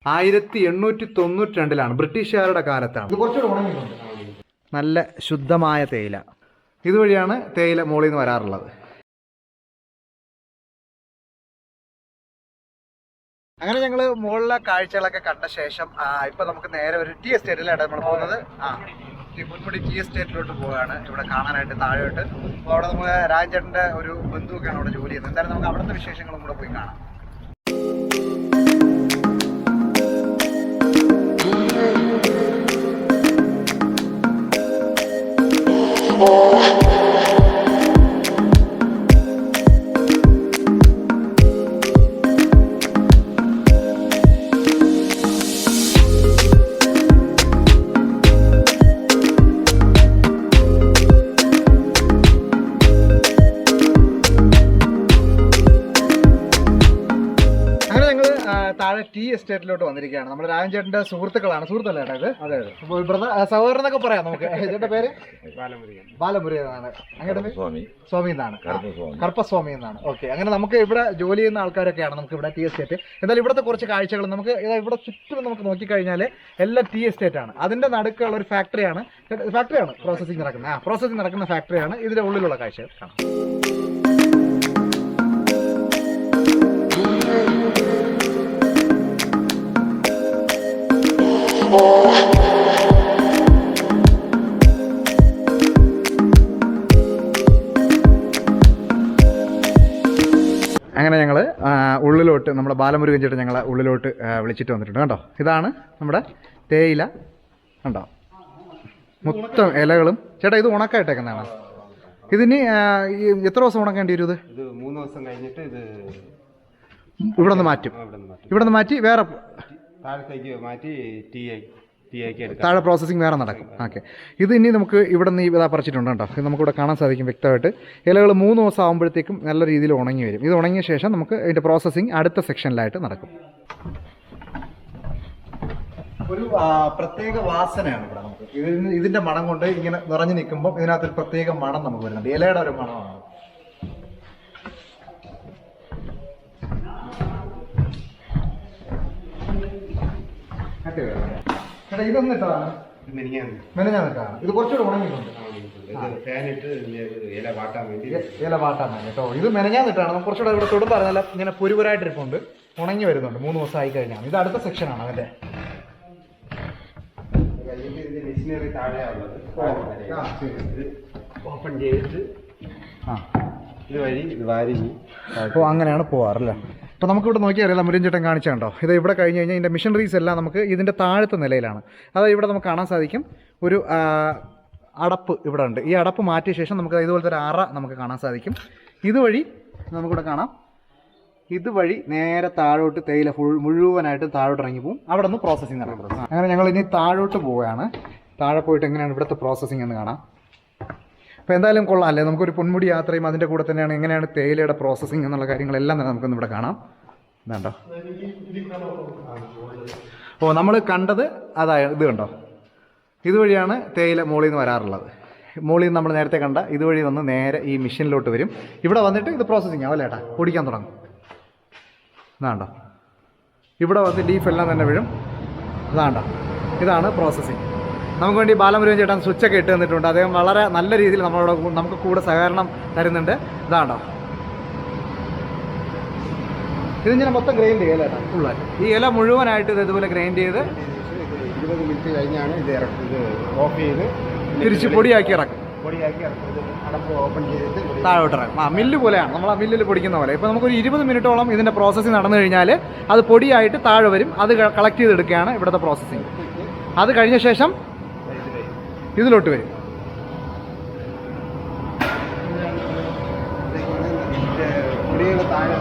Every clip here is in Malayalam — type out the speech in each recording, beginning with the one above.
1892 ബ്രിട്ടീഷുകാരുടെ കാലത്താണ്. ഇത് കുറച്ചുകൂടെ ഉണങ്ങിയിട്ടുണ്ട്. നല്ല ശുദ്ധമായ തേയില. ഇതുവഴിയാണ് തേയില മുകളിൽ നിന്ന് വരാറുള്ളത്. അങ്ങനെ ഞങ്ങൾ മുകളിലെ കാഴ്ചകളൊക്കെ കണ്ട ശേഷം ഇപ്പം നമുക്ക് നേരെ ഒരു ടീ എസ്റ്റേറ്റിലാണ് നമ്മൾ പോകുന്നത്. പൊന്മുടി ടീ എസ്റ്റേറ്റിലോട്ട് പോവുകയാണ്. ഇവിടെ കാണാനായിട്ട് താഴോട്ട്. അപ്പോൾ അവിടെ നമ്മൾ രാജേട്ടൻ്റെ ഒരു ബന്ധുവൊക്കെയാണ് അവിടെ ജോലി ചെയ്യുന്നത്. എന്തായാലും നമുക്ക് അവിടുത്തെ വിശേഷങ്ങളും കൂടെ പോയി കാണാം. താഴെ ടീ എസ്റ്റേറ്റിലോട്ട് വന്നിരിക്കുകയാണ്. നമ്മുടെ രാജൻചേട്ടൻ്റെ സുഹൃത്തുക്കളാണ്. സുഹൃത്തല്ലേ ചേട്ടാ ഇത്? അതെ അതെ. സഹോദരൻ എന്നൊക്കെ പറയാം നമുക്ക്. ചേട്ടൻ്റെ പേര് ബാലമുരുകൻ എന്നാണ്. അങ്ങനെ സ്വാമി എന്നാണ്, കറുപ്പസ്വാമി എന്നാണ്. ഓക്കെ. അങ്ങനെ നമുക്ക് ഇവിടെ ജോലി ചെയ്യുന്ന ആൾക്കാരൊക്കെയാണ് നമുക്ക് ഇവിടെ ടീ എസ്റ്റേറ്റ്. എന്തായാലും ഇവിടുത്തെ കുറച്ച് കാഴ്ചകൾ നമുക്ക് ഇവിടെ ചുറ്റും നമുക്ക് നോക്കിക്കഴിഞ്ഞാൽ എല്ലാം ടീ എസ്റ്റേറ്റ് ആണ്. അതിൻ്റെ നടുക്കുള്ള ഒരു ഫാക്ടറിയാണ് പ്രോസസ്സിംഗ് നടക്കുന്നത്. പ്രോസസ്സിംഗ് നടക്കുന്ന ഫാക്ടറിയാണ്. ഇതിൻ്റെ ഉള്ളിലുള്ള കാഴ്ചകൾ കാണാം. അങ്ങനെ ഞങ്ങൾ ഉള്ളിലോട്ട് നമ്മുടെ ബാലമുരുകൻ ചേട്ടൻ ഞങ്ങളെ ഉള്ളിലോട്ട് വിളിച്ചിട്ട് വന്നിട്ടുണ്ട്. കണ്ടോ, ഇതാണ് നമ്മുടെ തേയില. കണ്ടോ, മൊത്തം ഇലകളും. ചേട്ടാ ഇത് ഉണക്കായിട്ടേക്കുന്നതാണ്. ഇതിന് എത്ര ദിവസം ഉണക്കേണ്ടി വരും? ഇത് 3 ദിവസം കഴിഞ്ഞിട്ട് ഇത് ഇവിടെ നിന്ന് മാറ്റും. ഇവിടെ നിന്ന് മാറ്റി വേറെ താഴത്തേക്ക് മാറ്റി താഴെ പ്രോസസ്സിങ് വേറെ നടക്കും. ഓക്കെ. ഇത് ഇനി നമുക്ക് ഇവിടെ നിന്ന് ഇതാ പറിച്ചിട്ടുണ്ട് കേട്ടോ. ഇത് നമുക്കിവിടെ കാണാൻ സാധിക്കും വ്യക്തമായിട്ട്. ഇലകൾ 3 ദിവസം ആകുമ്പോഴത്തേക്കും നല്ല രീതിയിൽ ഉണങ്ങി വരും. ഇത് ഉണങ്ങിയ ശേഷം നമുക്ക് ഇതിൻ്റെ പ്രോസസ്സിങ് അടുത്ത സെക്ഷനിലായിട്ട് നടക്കും. ഒരു പ്രത്യേക വാസനയാണ് ഇവിടെ നമുക്ക്. ഇതിൻ്റെ മണം കൊണ്ട് ഇങ്ങനെ നിറഞ്ഞു നിൽക്കുമ്പോൾ ഇതിനകത്തൊരു പ്രത്യേക മണം നമുക്ക് വരുന്നുണ്ട്. ഇലയുടെ ഒരു മണമാണ്. ഇതൊന്നിട്ടാണ് മെനഞ്ഞാന്നിട്ടാണ്. ഇത് കുറച്ചുകൂടെ ഉണങ്ങിയിട്ടുണ്ട്. ഇല വാട്ടാൻ വേണ്ടി കേട്ടോ. ഇത് മെനഞ്ഞാന്നിട്ടാണ്. നമുക്ക് കുറച്ചുകൂടെ ഇവിടെ തൊടും പറഞ്ഞാൽ ഇങ്ങനെ പുരുപുരായിട്ടിരിപ്പുണ്ട്. ഉണങ്ങി വരുന്നുണ്ട് 3 ദിവസം ആയി കഴിഞ്ഞാണ്. ഇത് അടുത്ത സെക്ഷനാണ് അതിൻ്റെ. മെഷീനറി താഴെയുള്ളത് ഓപ്പൺ ചെയ്തിട്ട് ഇതുവഴി ഇത് വാരിഞ്ഞ്. അപ്പോൾ അങ്ങനെയാണ് പോവാറല്ലേ. അപ്പോൾ നമുക്കിവിടെ നോക്കിയാൽ അറിയാം, മുരുകൻ ചേട്ടൻ കാണിച്ചുണ്ടോ. ഇത് ഇവിടെ കഴിഞ്ഞ് കഴിഞ്ഞാൽ ഇതിൻ്റെ മിഷനറീസ് എല്ലാം നമുക്ക് ഇതിൻ്റെ താഴത്തെ നിലയിലാണ്. അതായത് ഇവിടെ നമുക്ക് കാണാൻ സാധിക്കും ഒരു അടപ്പ് ഇവിടെ ഉണ്ട്. ഈ അടപ്പ് മാറ്റിയ ശേഷം നമുക്ക് ഇതുപോലത്തെ ഒരു അറ നമുക്ക് കാണാൻ സാധിക്കും. ഇതുവഴി നമുക്കിവിടെ കാണാം. ഇതുവഴി നേരെ താഴോട്ട് തേയില മുഴുവനായിട്ട് താഴോട്ട് ഇറങ്ങി പോകും. അവിടെ നിന്ന് പ്രോസസ്സിങ് നടക്കുന്നത്. അങ്ങനെ ഞങ്ങൾ ഇനി താഴോട്ട് പോവുകയാണ്. താഴെ പോയിട്ട് എങ്ങനെയാണ് ഇവിടുത്തെ പ്രോസസ്സിങ് എന്ന് കാണാം. അപ്പോൾ എന്തായാലും കൊള്ളാം അല്ലേ. നമുക്കൊരു പൊന്മുടി യാത്രയും അതിൻ്റെ കൂടെ തന്നെയാണ് എങ്ങനെയാണ് തേയിലയുടെ പ്രോസസ്സിങ് എന്നുള്ള കാര്യങ്ങളെല്ലാം തന്നെ നമുക്കൊന്ന് ഇവിടെ കാണാം. ഇതുണ്ടോ. ഓ, നമ്മൾ കണ്ടത് അതായത് ഇത് കണ്ടോ. ഇതുവഴിയാണ് തേയില മുകളിൽ നിന്ന് വരാറുള്ളത്. മുകളിൽ നിന്ന് നമ്മൾ നേരത്തെ കണ്ട ഇതുവഴി വന്ന് നേരെ ഈ മെഷീനിലോട്ട് വരും. ഇവിടെ വന്നിട്ട് ഇത് പ്രോസസ്സിങ് ആവും അല്ലേ ഏട്ടാ, പൊടിക്കാൻ തുടങ്ങും. ഇതാണ്ടോ, ഇവിടെ വന്ന് ലീഫ് എല്ലാം തന്നെ വീഴും. ഇതാണ്ടോ, ഇതാണ് പ്രോസസ്സിങ്. നമുക്ക് വേണ്ടി ബാലമുരുകൻ ചേട്ടൻ സ്വിച്ചൊക്കെ ഇട്ട് തന്നിട്ടുണ്ട്. അദ്ദേഹം വളരെ നല്ല രീതിയിൽ നമുക്ക് കൂടെ സഹകരണം തരുന്നുണ്ട്. ഇതാണ്ടോ, ഇതിങ്ങനെ മൊത്തം ഗ്രൈൻഡ് ചെയ്യല്ലേ ഏട്ടാ ഫുള്ളായിട്ട്. ഈ ഇല മുഴുവനായിട്ട് ഇത് ഇതുപോലെ ഗ്രൈൻഡ് ചെയ്ത് 20 മിനിറ്റ് കഴിഞ്ഞാണ് ഇത് ഓഫ് ചെയ്ത് തിരിച്ച് പൊടിയാക്കി ഇറക്കും. അടപ്പ് ഓപ്പൺ ചെയ്തിട്ട് താഴോട്ട് ഇറക്കും. മില്ല് പോലെയാണ്, നമ്മൾ ആ മില്ലിൽ പൊടിക്കുന്ന പോലെ. ഇപ്പോൾ നമുക്കൊരു 20 മിനിറ്റോളം ഇതിൻ്റെ പ്രോസസ്സിങ് നടന്നു കഴിഞ്ഞാൽ അത് പൊടിയായിട്ട് താഴെ വരും. അത് കളക്ട് ചെയ്തെടുക്കുകയാണ് ഇവിടുത്തെ പ്രോസസ്സിങ്. അത് കഴിഞ്ഞ ശേഷം ഇതിലോട്ട് വരും. പൊടികൾ താഴെ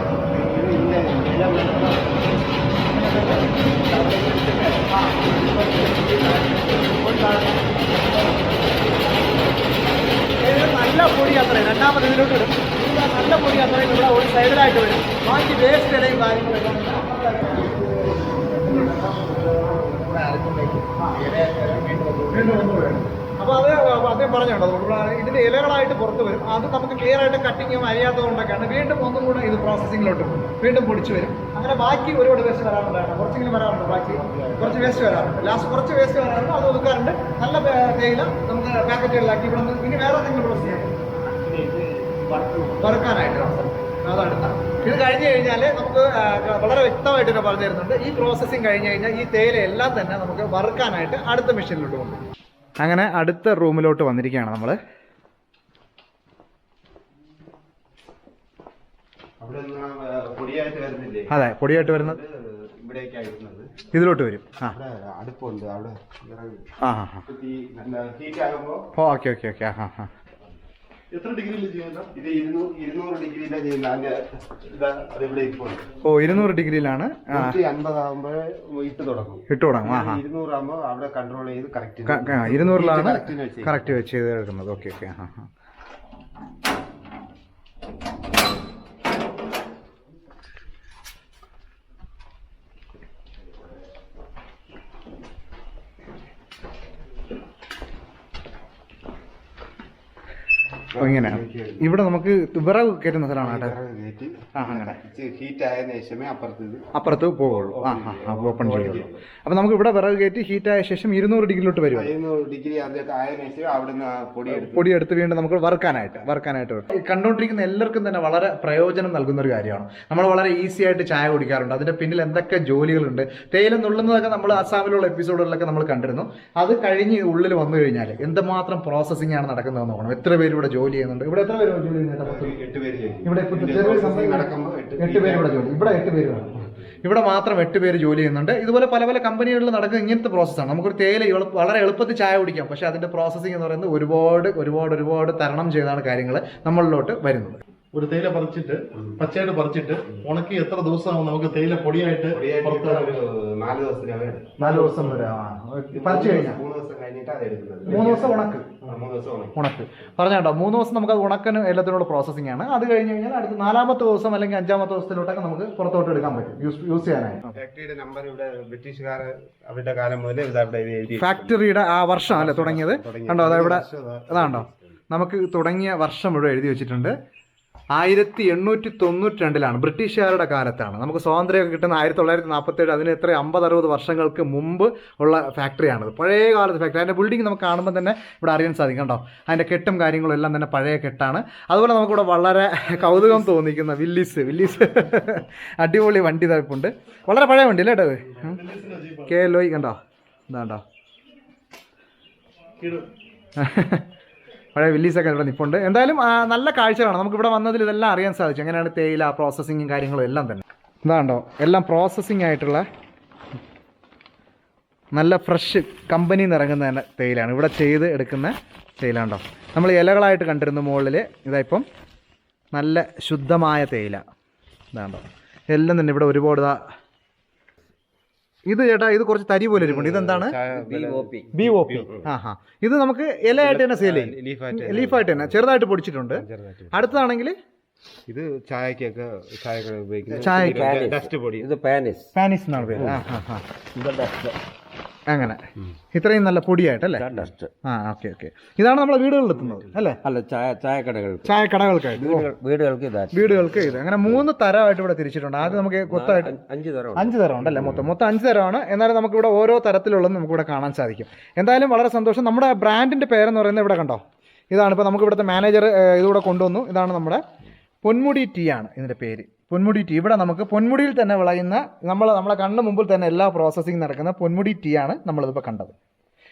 നല്ല പൊടി അത്രയും രണ്ടാമത് ഇതിലോട്ട് വരും. നല്ല പൊടി അത്രയും ഇവിടെ ഒരു സൈഡിലായിട്ട് വരും. ബാക്കി വേസ്റ്റ് ഇലയും കാര്യങ്ങളെല്ലാം അപ്പോൾ അത് അദ്ദേഹം പറഞ്ഞുണ്ടോ, ഇതിൻ്റെ ഇലകളായിട്ട് പുറത്ത് വരും. അത് നമുക്ക് ക്ലിയർ ആയിട്ട് കട്ടിങ്ങും അറിയാത്തത് കൊണ്ടൊക്കെയാണ് വീണ്ടും ഒന്നും കൂടെ ഇത് പ്രോസസ്സിങ്ങിലോട്ട് വീണ്ടും പൊടിച്ച് വരും. അങ്ങനെ ബാക്കി ഒരുപാട് വേസ്റ്റ് വരാറുണ്ടായിരുന്നു, കുറച്ചെങ്കിലും വരാറുണ്ട്, ബാക്കി കുറച്ച് വേസ്റ്റ് വരാറുണ്ട്. ലാസ്റ്റ് കുറച്ച് വേസ്റ്റ് വരാറുണ്ട്, അത് ഒതുക്കാറുണ്ട്. നല്ല തേയില നമുക്ക് പാക്കറ്റുകളിലാക്കി ഇവിടെ നിന്ന് ഇനി വേറെ എന്തെങ്കിലും പ്രോസസ് ചെയ്യാം വറുക്കാനായിട്ട്. അതടുത്താണ്. ഇത് കഴിഞ്ഞ് കഴിഞ്ഞാൽ നമുക്ക് വളരെ വ്യക്തമായിട്ട് തന്നെ പറഞ്ഞു തരുന്നുണ്ട്. ഈ പ്രോസസ്സിങ് കഴിഞ്ഞ് കഴിഞ്ഞാൽ ഈ തേയില എല്ലാം തന്നെ നമുക്ക് വറുക്കാനായിട്ട് അടുത്ത മെഷീനിലോട്ട് കൊണ്ടുപോകും. അങ്ങനെ അടുത്ത റൂമിലോട്ട് വന്നിരിക്കുകയാണ് നമ്മൾ. അതെ, പൊടിയായിട്ട് വരുന്നത് ഇതിലോട്ട് വരും. അടുപ്പുണ്ട് അവിടെ. Okay okay okay. എത്ര ഡിഗ്രിയിൽ ചെയ്യുന്നത്? ഇത് 200 ഡിഗ്രിയിലാണ് ചെയ്യുന്നത്. ഓ, 200 ഡിഗ്രിയിലാണ്. 150 ഇട്ട് തുടങ്ങും. 200 ആകുമ്പോൾ അവിടെ കൺട്രോൾ ചെയ്ത് കറക്റ്റ് 200ലാണ് കറക്റ്റ് വെച്ച് ചെയ്ത് എടുക്കുന്നത്. Okay okay. ഇങ്ങനെ ഇവിടെ നമുക്ക് വിറക് കയറ്റുന്ന സ്ഥലമാണ് കേട്ടോ. അങ്ങനെ ഹീറ്റ് ആയതിനു ശേഷമേ അപ്പുറത്ത് പോകുള്ളൂ. ഓപ്പൺ ചെയ്യുള്ളൂ. അപ്പൊ നമുക്ക് ഇവിടെ വിറക് കയറ്റി ഹീറ്റ് ആയ ശേഷം 200 ഡിഗ്രിയിലോട്ട് വരും. 200 ഡിഗ്രി ആയതിനു ശേഷം അവിടുന്ന് പൊടിയെടുത്ത് വീണ്ടും നമുക്ക് വറുക്കാനായിട്ട് കണ്ടുകൊണ്ടിരിക്കുന്ന എല്ലാവർക്കും തന്നെ വളരെ പ്രയോജനം നൽകുന്ന ഒരു കാര്യമാണ്. നമ്മൾ വളരെ ഈസി ആയിട്ട് ചായ കുടിക്കാറുണ്ട്. അതിന്റെ പിന്നിൽ എന്തൊക്കെ ജോലികളുണ്ട്. തേയില നുള്ളുന്നതൊക്കെ നമ്മൾ അസാമിലുള്ള എപ്പിസോഡുകളിലൊക്കെ നമ്മൾ കണ്ടിരുന്നു. അത് കഴിഞ്ഞ് ഉള്ളിൽ വന്നു കഴിഞ്ഞാൽ എന്തുമാത്രം പ്രോസസ്സിംഗ് ആണ് നടക്കുന്നതെന്ന് നോക്കണം. എത്ര പേര് ഇവിടെ ജോലി ചെയ്യുന്നുണ്ട്. ഇവിടെ എത്ര പേര് ജോലി ചെയ്യുന്നുണ്ട്? ഇവിടെ 8 പേര് ഇവിടെ ജോലി. ഇവിടെ 8 പേര് വേണം. ഇവിടെ മാത്രം 8 പേര് ജോലി ചെയ്യുന്നുണ്ട്. ഇതുപോലെ പല പല കമ്പനികളിൽ നടക്കുന്ന ഇങ്ങനത്തെ പ്രോസസ്സാണ്. നമുക്കൊരു തേയില വളരെ എളുപ്പത്തിൽ ചായ കുടിക്കാം. പക്ഷെ അതിന്റെ പ്രോസസ്സിംഗ് എന്ന് പറയുന്നത് ഒരുപാട് തരണം ചെയ്താണ് കാര്യങ്ങൾ നമ്മളിലോട്ട് വരുന്നത്. ഒരു തേയില പറിച്ചിട്ട് പച്ചയായിട്ട് പറിച്ചിട്ട് ഉണക്കി എത്ര ദിവസമാകും നമുക്ക് തേയില പൊടിയായിട്ട്? 4 ദിവസം വരെ. പറിച്ചു കഴിഞ്ഞാൽ 3 ദിവസം ഉണക്ക് പറഞ്ഞോ. 3 ദിവസം നമുക്ക് അത് ഉണക്കന് എല്ലാത്തിനോട് പ്രോസസ്സിംഗ് ആണ്. അത് കഴിഞ്ഞ് കഴിഞ്ഞാൽ അടുത്ത 4ാമത്തെ ദിവസം അല്ലെങ്കിൽ 5ാമത്തെ ദിവസത്തിലോട്ടൊക്കെ നമുക്ക് പുറത്തോട്ട് എടുക്കാൻ പറ്റും, യൂസ് ചെയ്യാനായിട്ട്. ഫാക്ടറിയുടെ നമ്പർ ഇവിടെ ബ്രിട്ടീഷുകാർ അവരുടെ കാലം മുതൽ ഫാക്ടറിയുടെ ആ വർഷം അല്ലേ തുടങ്ങിയത്? കണ്ടോ, അതാ അതാണ്ടോ നമുക്ക് തുടങ്ങിയ വർഷം ഇവിടെ എഴുതി വെച്ചിട്ടുണ്ട്. 1892 ബ്രിട്ടീഷുകാരുടെ കാലത്താണ്. നമുക്ക് സ്വാതന്ത്ര്യമൊക്കെ കിട്ടുന്ന 1947. അതിന് എത്ര 50-60 വർഷങ്ങൾക്ക് മുമ്പ് ഉള്ള ഫാക്ടറിയാണിത്. പഴയ കാലത്ത് ഫാക്ടറി. അതിൻ്റെ ബിൽഡിംഗ് നമുക്ക് കാണുമ്പോൾ തന്നെ ഇവിടെ അറിയാൻ സാധിക്കും. കണ്ടോ, അതിൻ്റെ കെട്ടും കാര്യങ്ങളും എല്ലാം തന്നെ പഴയ കെട്ടാണ്. അതുപോലെ നമുക്കിവിടെ വളരെ കൗതുകം തോന്നിക്കുന്ന വില്ലീസ് അടിപൊളി വണ്ടി തരപ്പുണ്ട്. വളരെ പഴയ വണ്ടി അല്ലേ അത്? KLOI കണ്ടോ, എന്താണ്ടോ പഴയ വില്ലീസൊക്കെ ഇവിടെ നിൽപ്പുണ്ട്. എന്തായാലും നല്ല കാഴ്ചകളാണ്. നമുക്ക് ഇവിടെ വന്നതിൽ ഇതെല്ലാം അറിയാൻ സാധിച്ചു. എങ്ങനെയാണ് തേയില പ്രോസസ്സിങ്ങും കാര്യങ്ങളും എല്ലാം തന്നെ. ഇതാണ്ടോ എല്ലാം പ്രോസസ്സിങ് ആയിട്ടുള്ള നല്ല ഫ്രഷ് കമ്പനിയിൽ നിന്ന് ഇറങ്ങുന്ന തന്നെ തേയിലയാണ് ഇവിടെ ചെയ്ത് എടുക്കുന്ന തേയില. ഉണ്ടോ, നമ്മൾ ഇലകളായിട്ട് കണ്ടിരുന്നു മുകളിൽ. ഇതായിപ്പം നല്ല ശുദ്ധമായ തേയില. ഇതാണ്ടോ എല്ലാം തന്നെ ഇവിടെ ഒരുപാട്. ഇത് ചേട്ടാ, ഇത് കുറച്ച് തരി പോലെ ഇരിപ്പുണ്ട്. ഇതെന്താണ്? BOP. ഇത് നമുക്ക് ഇലയായിട്ട് തന്നെ സെയിൽ ചെയ്യും. ലീഫായിട്ട് തന്നെ ചെറുതായിട്ട് പൊടിച്ചിട്ടുണ്ട്. അടുത്തതാണെങ്കിൽ ഇത് ചായക്കൊക്കെ ഡസ്റ്റ് പൊടി. ഇത് പാനിസ് എന്നാണ് പേര്. അങ്ങനെ ഇത്രയും നല്ല പൊടിയായിട്ടല്ലേ? Okay okay. ഇതാണ് നമ്മളെ വീടുകളിൽ എത്തുന്നത് അല്ലേ? അല്ല, ചായക്കടകൾക്കായിട്ട് വീടുകൾക്ക് ഇത് അങ്ങനെ 3 തരമായിട്ട് ഇവിടെ തിരിച്ചിട്ടുണ്ട്. ആദ്യം നമുക്ക് കൊത്തായിട്ട് 5 തരം ഉണ്ടല്ലേ? മൊത്തം 5 തരമാണ്. എന്നാലും നമുക്കിവിടെ ഓരോ തരത്തിലുള്ളതും നമുക്കിവിടെ കാണാൻ സാധിക്കും. എന്തായാലും വളരെ സന്തോഷം. നമ്മുടെ ബ്രാൻഡിൻ്റെ പേരെന്ന് പറയുന്നത് ഇവിടെ കണ്ടോ, ഇതാണ്. ഇപ്പോൾ നമുക്ക് ഇവിടുത്തെ മാനേജർ ഇതിവിടെ കൊണ്ടുവന്നു. ഇതാണ് നമ്മുടെ പൊന്മുടി ടീ ആണ് ഇതിൻ്റെ പേര്. പൊന്മുടി ടീ. ഇവിടെ നമുക്ക് പൊന്മുടിയിൽ തന്നെ വിളയുന്ന നമ്മളെ കണ്ണ് മുമ്പിൽ തന്നെ എല്ലാ പ്രോസസ്സിങ് നടക്കുന്ന പൊന്മുടി ടീ ആണ് നമ്മളിതിപ്പോൾ കണ്ടത്.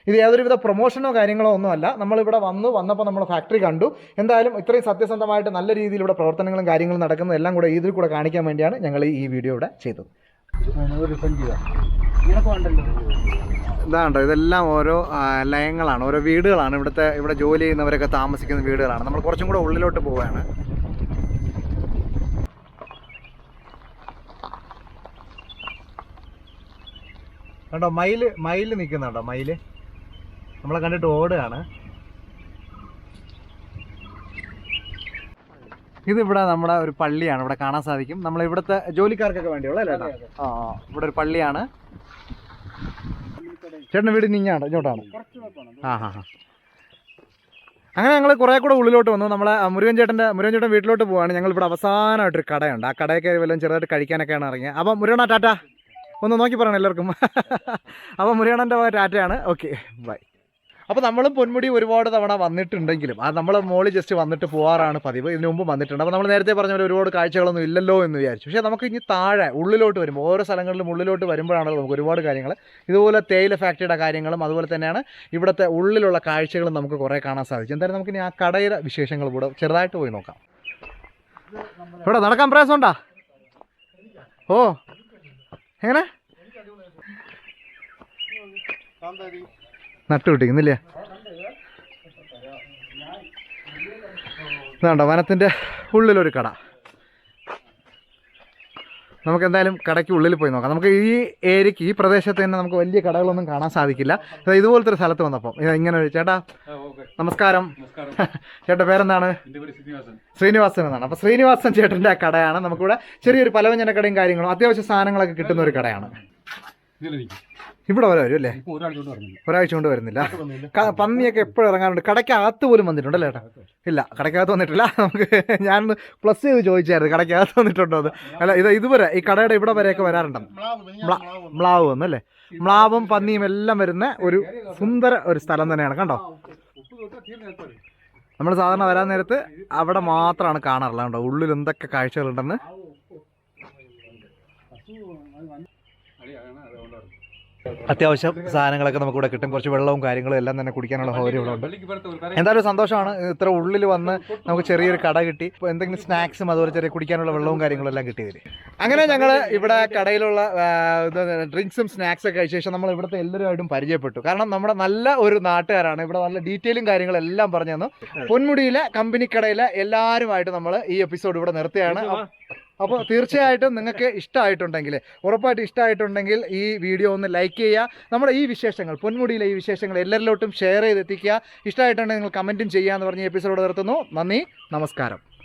ഇത് യാതൊരുവിധ പ്രൊമോഷനോ കാര്യങ്ങളോ ഒന്നുമല്ല. നമ്മളിവിടെ വന്നപ്പോൾ നമ്മൾ ഫാക്ടറി കണ്ടു. എന്തായാലും ഇത്രയും സത്യസന്ധമായിട്ട് നല്ല രീതിയിൽ ഇവിടെ പ്രവർത്തനങ്ങളും കാര്യങ്ങളും നടക്കുന്നത് എല്ലാം കൂടെ ഇതിൽ കൂടെ കാണിക്കാൻ വേണ്ടിയാണ് ഞങ്ങൾ ഈ വീഡിയോ ഇവിടെ ചെയ്തത്. ഇതാണ്ടോ, ഇതെല്ലാം ഓരോ ലയങ്ങളാണ്, ഓരോ വീടുകളാണ്. ഇവിടെ ജോലി ചെയ്യുന്നവരൊക്കെ താമസിക്കുന്ന വീടുകളാണ്. നമ്മൾ കുറച്ചും കൂടെ ഉള്ളിലോട്ട് പോവുകയാണ്. കണ്ടോ മയില് നിൽക്കുന്നുണ്ടോ? മയില് നമ്മളെ കണ്ടിട്ട് ഓടുകയാണ്. ഇതിവിടെ നമ്മുടെ ഒരു പള്ളിയാണ്. ഇവിടെ കാണാൻ സാധിക്കും. നമ്മൾ ഇവിടുത്തെ ജോലിക്കാർക്കൊക്കെ വേണ്ടിയുള്ള അല്ലേ? ഇവിടെ ഒരു പള്ളിയാണ്. ചേട്ടൻ്റെ വീട് ഇങ്ങോട്ടാണ്? അങ്ങനെ ഞങ്ങൾ കുറേ കൂടെ ഉള്ളിലോട്ട് വന്നു. നമ്മളെ മുരുകൻ ചേട്ടൻ വീട്ടിലോട്ട് പോവാണ്. ഞങ്ങൾ ഇവിടെ അവസാനമായിട്ടൊരു കടയുണ്ട്. ആ കടയിൽ കയറി വല്ലതും ചെറുതായിട്ട് കഴിക്കാനൊക്കെയാണ് ഇറങ്ങിയത്. അപ്പം മുരുകണ്ണ ടാറ്റ ഒന്ന് നോക്കി പറയണം എല്ലാവർക്കും. അപ്പം മുരുകണ്ണൻ്റെ ടാറ്റയാണ്. Okay bye. അപ്പോൾ നമ്മളും പൊന്മുടി ഒരുപാട് തവണ വന്നിട്ടുണ്ടെങ്കിലും നമ്മൾ മോളിൽ ജസ്റ്റ് വന്നിട്ട് പോകാറാണ് പതിവ്. ഇതിന് മുമ്പ് വന്നിട്ടുണ്ട്. അപ്പോൾ നമ്മൾ നേരത്തെ പറഞ്ഞ പോലെ ഒരുപാട് കാഴ്ചകളൊന്നും ഇല്ലല്ലോ എന്ന് വിചാരിച്ചു. പക്ഷേ നമുക്ക് ഇനി താഴെ ഉള്ളിലോട്ട് വരുമ്പോൾ ഓരോ സ്ഥലങ്ങളിലും ഉള്ളിലോട്ട് വരുമ്പോഴാണല്ലോ നമുക്ക് ഒരുപാട് കാര്യങ്ങൾ ഇതുപോലെ തേയില ഫാക്ടറിയുടെ കാര്യങ്ങളും അതുപോലെ തന്നെയാണ് ഇവിടുത്തെ ഉള്ളിലുള്ള കാഴ്ചകളും നമുക്ക് കുറേ കാണാൻ സാധിക്കും. എന്തായാലും നമുക്കിനി ആ കടയുടെ വിശേഷങ്ങൾ കൂടെ ചെറുതായിട്ട് പോയി നോക്കാം. ഇവിടെ നടക്കാൻ പ്രയാസമുണ്ടോ? ഓ എങ്ങനെ നട്ടു കിട്ടിക്കുന്നില്ലേ? ഇതാണ്ടോ വനത്തിൻ്റെ ഉള്ളിലൊരു കട. നമുക്ക് എന്തായാലും കടയ്ക്ക് ഉള്ളിൽ പോയി നോക്കാം. നമുക്ക് ഈ ഏരിയക്ക് ഈ പ്രദേശത്ത് തന്നെ നമുക്ക് വലിയ കടകളൊന്നും കാണാൻ സാധിക്കില്ല. ഇതുപോലത്തെ ഒരു സ്ഥലത്ത് വന്നപ്പം ഇങ്ങനെ ഒരു ചേട്ടാ നമസ്കാരം. ചേട്ടൻ്റെ പേരെന്താണ്? ശ്രീനിവാസൻ എന്നാണ്. അപ്പോൾ ശ്രീനിവാസൻ ചേട്ടൻ്റെ ആ കടയാണ്. നമുക്കിവിടെ ചെറിയൊരു പലവ്യഞ്ജന കടയും കാര്യങ്ങളും അത്യാവശ്യം സാധനങ്ങളൊക്കെ കിട്ടുന്ന ഒരു കടയാണ്. ഇവിടെ വരെ വരും അല്ലേ? ഒരാഴ്ച കൊണ്ട് വരുന്നില്ല. പന്നിയൊക്കെ എപ്പോഴും ഇറങ്ങാറുണ്ട്. കടയ്ക്കകത്ത് പോലും വന്നിട്ടുണ്ടല്ലേ ചേട്ടാ? ഇല്ല, കടയ്ക്കകത്ത് വന്നിട്ടില്ല. നമുക്ക് ഞാനൊന്ന് പ്ലസ് ചെയ്ത് ചോദിച്ചായിരുന്നു കടയ്ക്കകത്ത് വന്നിട്ടുണ്ടോ അത്. അല്ല ഇതുവരെ ഈ കടയുടെ ഇവിടെ വരെയൊക്കെ വരാറുണ്ട്. മ്ലാവ് വന്നല്ലേ? മ്ലാവും പന്നിയും എല്ലാം വരുന്ന ഒരു സുന്ദര ഒരു സ്ഥലം തന്നെയാണ്. കണ്ടോ, നമ്മൾ സാധാരണ വരാൻ നേരത്ത് അവിടെ മാത്രമാണ് കാണാറുള്ളത്. കണ്ടോ ഉള്ളിൽ എന്തൊക്കെ കാഴ്ചകളുണ്ടെന്ന്. അത്യാവശ്യം സാധനങ്ങളൊക്കെ നമുക്കിവിടെ കിട്ടും. കുറച്ച് വെള്ളവും കാര്യങ്ങളും എല്ലാം തന്നെ കുടിക്കാനുള്ള സൗകര്യങ്ങളുണ്ട്. എന്തായാലും സന്തോഷമാണ് ഇത്ര ഉള്ളിൽ വന്ന് നമുക്ക് ചെറിയൊരു കട കിട്ടി. ഇപ്പോൾ എന്തെങ്കിലും സ്നാക്സും അതുപോലെ ചെറിയ കുടിക്കാനുള്ള വെള്ളവും കാര്യങ്ങളും എല്ലാം കിട്ടിയതിൽ അങ്ങനെ ഞങ്ങൾ ഇവിടെ കടയിലുള്ള ഡ്രിങ്ക്സും സ്നാക്സൊക്കെ കഴിച്ച ശേഷം നമ്മൾ ഇവിടുത്തെ എല്ലാവരുമായിട്ടും പരിചയപ്പെട്ടു. കാരണം നമ്മുടെ നല്ല ഒരു നാട്ടുകാരാണ്. ഇവിടെ നല്ല ഡീറ്റെയിലും കാര്യങ്ങളെല്ലാം പറഞ്ഞു തന്നു. പൊന്മുടിയിലെ കമ്പനിക്കടയിലെ എല്ലാവരുമായിട്ട് നമ്മൾ ഈ എപ്പിസോഡ് ഇവിടെ നിർത്തുകയാണ്. അപ്പോൾ തീർച്ചയായിട്ടും നിങ്ങൾക്ക് ഇഷ്ടമായിട്ടുണ്ടെങ്കിൽ, ഉറപ്പായിട്ടും ഇഷ്ടമായിട്ടുണ്ടെങ്കിൽ ഈ വീഡിയോ ഒന്ന് ലൈക്ക് ചെയ്യുക. നമ്മുടെ ഈ വിശേഷങ്ങൾ, പൊന്മുടിയിലെ ഈ വിശേഷങ്ങൾ എല്ലാവരിലോട്ടും ഷെയർ ചെയ്തെത്തിക്കുക. ഇഷ്ടമായിട്ടുണ്ടെങ്കിൽ നിങ്ങൾ കമൻറ്റും ചെയ്യുക എന്ന് പറഞ്ഞ് എപ്പിസോഡ് നിർത്തുന്നു. നന്ദി, നമസ്കാരം.